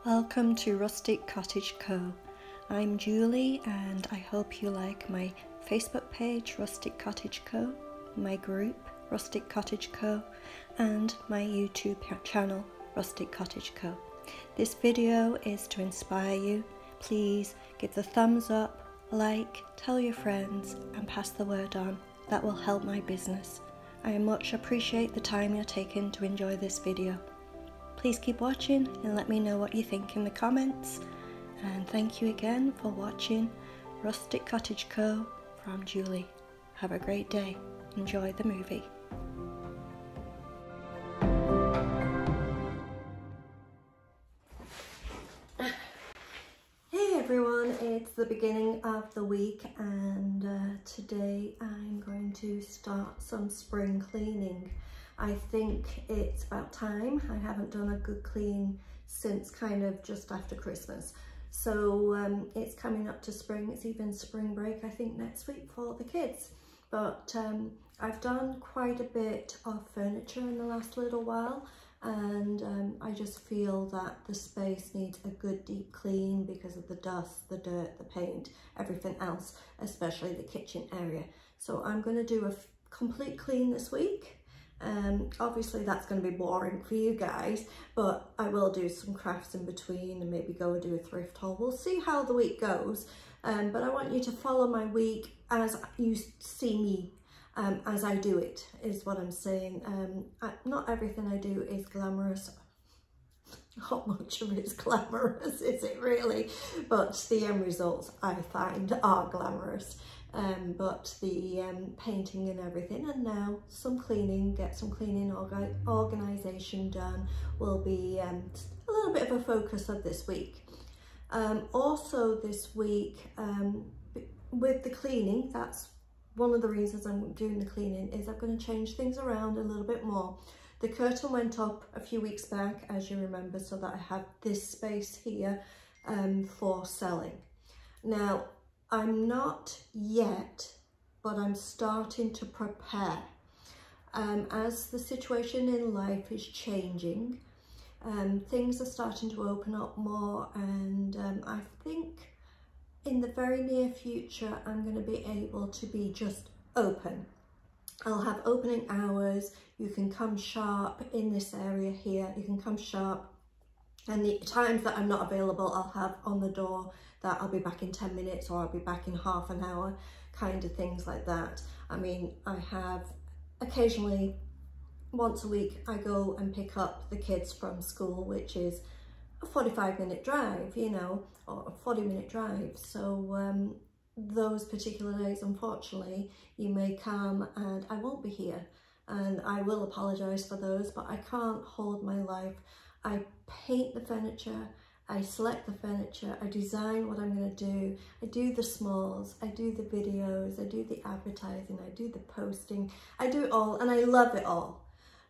Welcome to Rustic Cottage Co. I'm Julie and I hope you like my Facebook page Rustic Cottage Co, my group Rustic Cottage Co and my YouTube channel Rustic Cottage Co. This video is to inspire you. Please give the thumbs up, like, tell your friends and pass the word on. That will help my business. I much appreciate the time you're taking to enjoy this video. Please keep watching and let me know what you think in the comments. And thank you again for watching Rustic Cottage Co from Julie. Have a great day. Enjoy the movie. Hey everyone, it's the beginning of the week and today I'm going to start some spring cleaning. I think it's about time. I haven't done a good clean since kind of just after Christmas. So it's coming up to spring. It's even spring break, I think, next week for the kids. But I've done quite a bit of furniture in the last little while. And I just feel that the space needs a good deep clean because of the dust, the dirt, the paint, everything else, especially the kitchen area. So I'm going to do a complete clean this week. Obviously that's going to be boring for you guys, but I will do some crafts in between and maybe go and do a thrift haul. We'll see how the week goes, but I want you to follow my week as you see me, as I do it, is what I'm saying. Not everything I do is glamorous. Not much of it is glamorous, is it really? But the end results I find are glamorous. But the painting and everything, and now some cleaning, get some cleaning organisation done will be a little bit of a focus of this week. Also this week, with the cleaning, that's one of the reasons I'm doing the cleaning, is I'm going to change things around a little bit more. The curtain went up a few weeks back, as you remember, so that I have this space here for selling. Now, I'm not yet, but I'm starting to prepare. As the situation in life is changing, things are starting to open up more, and I think in the very near future I'm going to be able to be just open. I'll have opening hours. You can come sharp in this area here. You can come sharp. And the times that I'm not available, I'll have on the door that I'll be back in 10 minutes or I'll be back in half an hour, kind of things like that. I mean, I have occasionally, once a week, I go and pick up the kids from school, which is a 45-minute drive, you know, or a 40-minute drive. So those particular days, unfortunately, you may come and I won't be here. And I will apologise for those, but I can't hold my life. I paint the furniture, I select the furniture, I design what I'm going to do, I do the smalls, I do the videos, I do the advertising, I do the posting, I do it all and I love it all.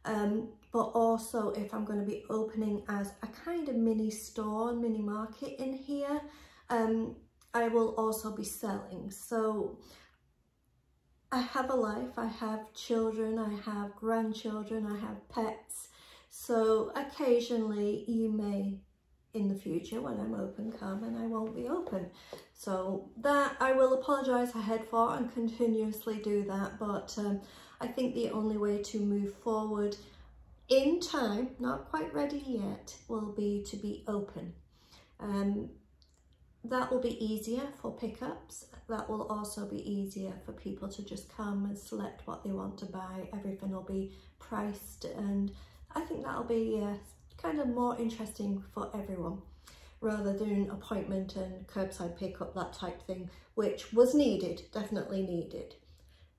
But also if I'm going to be opening as a kind of mini store, mini market in here, I will also be selling. So I have a life, I have children, I have grandchildren, I have pets. So occasionally you may, in the future when I'm open, come and I won't be open. So that I will apologise ahead for and continuously do that. But I think the only way to move forward in time, not quite ready yet, will be to be open. That will be easier for pickups. That will also be easier for people to just come and select what they want to buy. Everything will be priced, and I think that'll be kind of more interesting for everyone, rather than appointment and curbside pickup, that type thing, which was needed, definitely needed.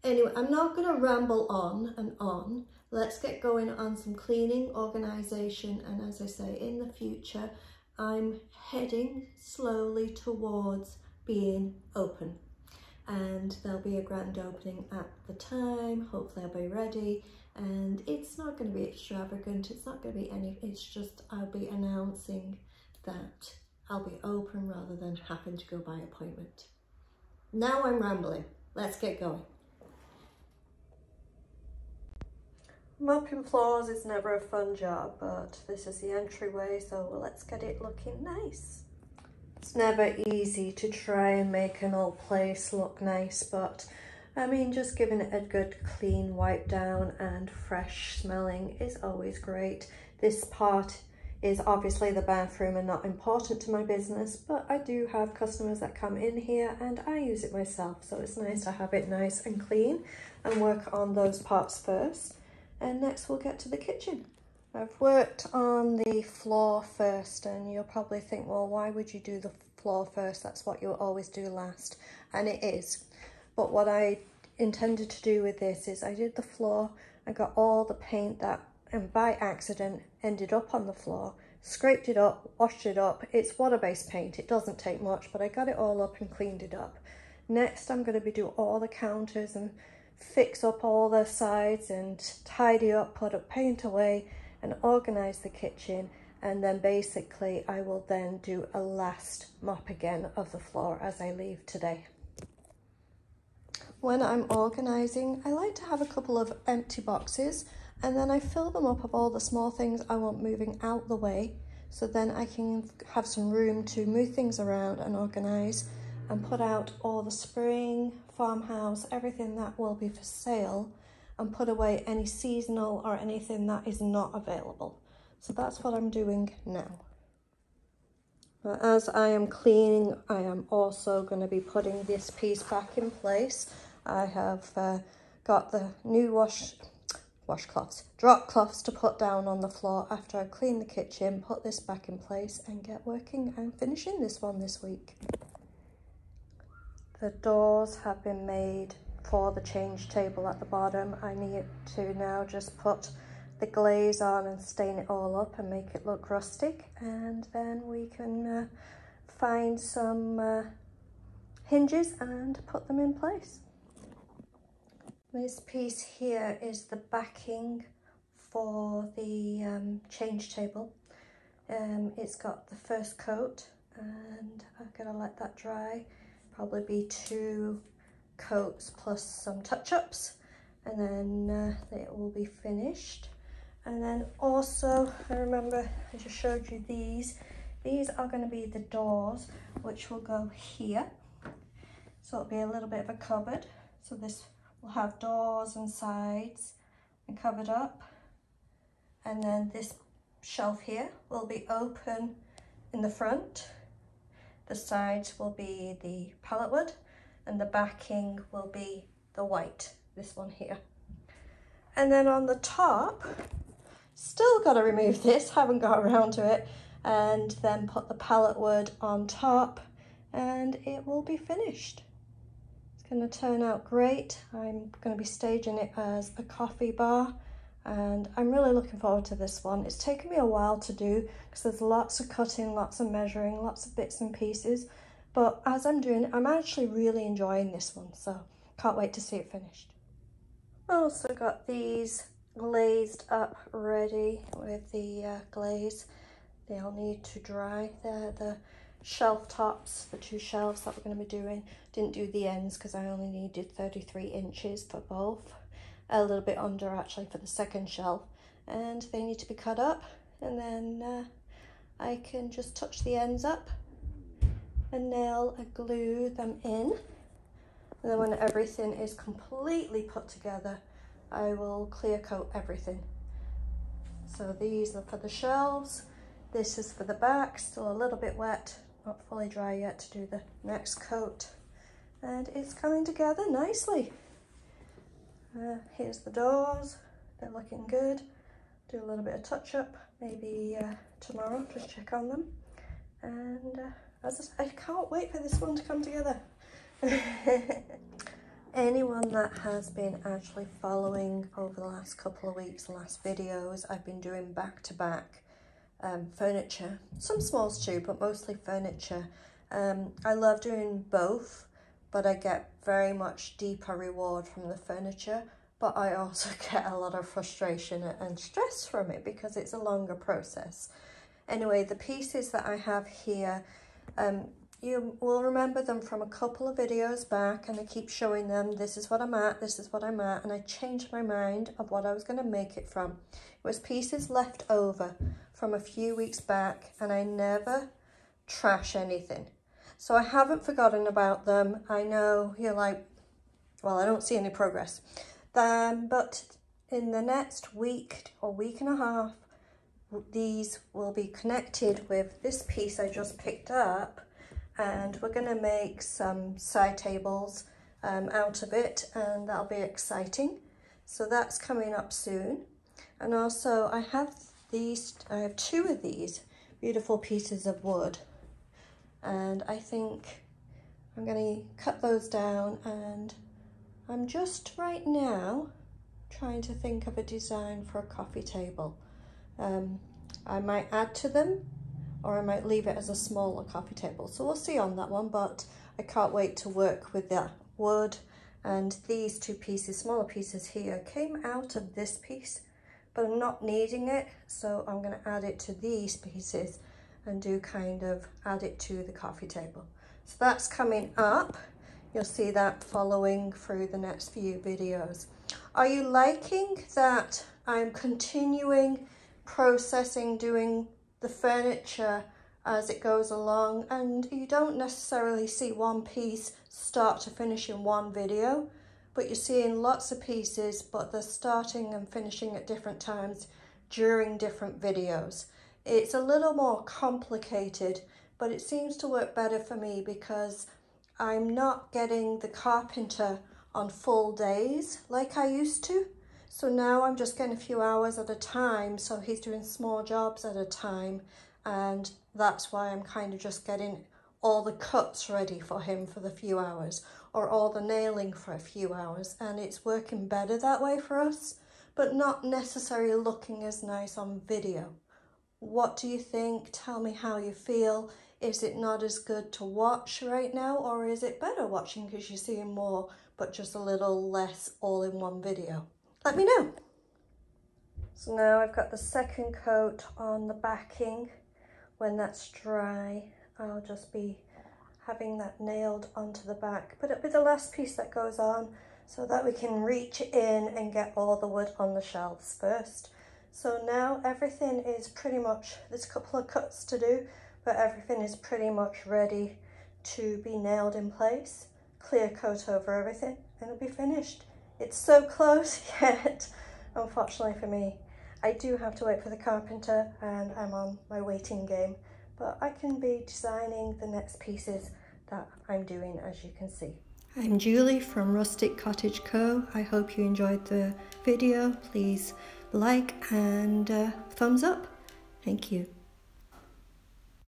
Anyway, I'm not going to ramble on and on. Let's get going on some cleaning, organisation, and as I say, in the future, I'm heading slowly towards being open. And there'll be a grand opening at the time. Hopefully I'll be ready. And it's not going to be extravagant, it's not going to be any, it's just I'll be announcing that I'll be open rather than having to go by appointment. Now I'm rambling, let's get going. Mopping floors is never a fun job, but this is the entryway, so let's get it looking nice. It's never easy to try and make an old place look nice, but I mean, just giving it a good clean wipe down and fresh smelling is always great. This part is obviously the bathroom and not important to my business, but I do have customers that come in here and I use it myself, so it's nice to have it nice and clean and work on those parts first. And next we'll get to the kitchen. I've worked on the floor first, and you'll probably think, well, why would you do the floor first? That's what you'll always do last, and it is. But what I intended to do with this is I did the floor, I got all the paint that, and by accident, ended up on the floor, scraped it up, washed it up. It's water-based paint, it doesn't take much, but I got it all up and cleaned it up. Next, I'm going to be doing all the counters and fix up all the sides and tidy up, put up paint away and organize the kitchen, and then basically I will then do a last mop again of the floor as I leave today. When I'm organizing, I like to have a couple of empty boxes and then I fill them up of all the small things I want moving out the way, so then I can have some room to move things around and organize and put out all the spring, farmhouse, everything that will be for sale, and put away any seasonal or anything that is not available. So that's what I'm doing now. As I am cleaning, I am also going to be putting this piece back in place. I have got the new washcloths, drop cloths to put down on the floor after I clean the kitchen, put this back in place and get working and finishing this one this week. The doors have been made for the change table at the bottom. I need to now just put the glaze on and stain it all up and make it look rustic, and then we can find some hinges and put them in place. This piece here is the backing for the change table. It's got the first coat and I'm gonna let that dry. Probably be 2 coats plus some touch-ups, and then it will be finished. And then also, I remember I just showed you these. These are going to be the doors, which will go here. So it'll be a little bit of a cupboard. So this will have doors and sides and covered up. And then this shelf here will be open in the front. The sides will be the pallet wood and the backing will be the white, this one here. And then on the top, still got to remove this, haven't got around to it, and then put the pallet wood on top and it will be finished. It's going to turn out great. I'm going to be staging it as a coffee bar, and I'm really looking forward to this one. It's taken me a while to do because there's lots of cutting, lots of measuring, lots of bits and pieces, but as I'm doing it, I'm actually really enjoying this one, so can't wait to see it finished. I also got these glazed up ready with the glaze. They'll need to dry. They're the shelf tops, the 2 shelves that we're going to be doing. Didn't do the ends because I only needed 33 inches for both. A little bit under actually for the second shelf, and they need to be cut up, and then I can just touch the ends up and nail and glue them in, and then when everything is completely put together I will clear coat everything. So these are for the shelves, this is for the back, still a little bit wet, not fully dry yet to do the next coat, and it's coming together nicely. Here's the doors, they're looking good. Do a little bit of touch up, maybe tomorrow, just check on them. And as I can't wait for this one to come together. Anyone that has been actually following over the last couple of weeks, the last videos, I've been doing back-to-back furniture. Some smalls too, but mostly furniture. I love doing both, but I get very much deeper reward from the furniture, but I also get a lot of frustration and stress from it because it's a longer process. Anyway, the pieces that I have here, you will remember them from a couple of videos back, and I keep showing them, this is what I'm at, this is what I'm at, and I changed my mind of what I was going to make it from. It was pieces left over from a few weeks back, and I never trash anything. So I haven't forgotten about them. I know you're like, well, I don't see any progress. But in the next week or week and a half, these will be connected with this piece I just picked up, and we're going to make some side tables out of it, and that'll be exciting. So that's coming up soon. And also I have two of these beautiful pieces of wood, and I think I'm going to cut those down, and I'm just right now trying to think of a design for a coffee table. I might add to them, or I might leave it as a smaller coffee table. So we'll see on that one, but I can't wait to work with that wood. And these two pieces, smaller pieces here, came out of this piece, but I'm not needing it. So I'm going to add it to these pieces and do kind of add it to the coffee table. So that's coming up. You'll see that following through the next few videos. Are you liking that I'm continuing processing, doing the furniture as it goes along, and you don't necessarily see one piece start to finish in one video, but you're seeing lots of pieces, but they're starting and finishing at different times during different videos. It's a little more complicated, but it seems to work better for me because I'm not getting the carpenter on full days like I used to. So now I'm just getting a few hours at a time, so he's doing small jobs at a time, and that's why I'm kind of just getting all the cuts ready for him for the few hours, or all the nailing for a few hours, and it's working better that way for us, but not necessarily looking as nice on video. What do you think? Tell me how you feel. Is it not as good to watch right now, or is it better watching because you're seeing more but just a little less all in one video? Let me know. So now I've got the second coat on the backing. When that's dry, I'll just be having that nailed onto the back, but it'll be the last piece that goes on so that we can reach in and get all the wood on the shelves first. So now everything is pretty much, there's a couple of cuts to do, but everything is pretty much ready to be nailed in place. Clear coat over everything and it'll be finished. It's so close yet, unfortunately for me. I do have to wait for the carpenter, and I'm on my waiting game, but I can be designing the next pieces that I'm doing, as you can see. I'm Julie from Rustic Cottage Co. I hope you enjoyed the video. Please like and thumbs up. Thank you.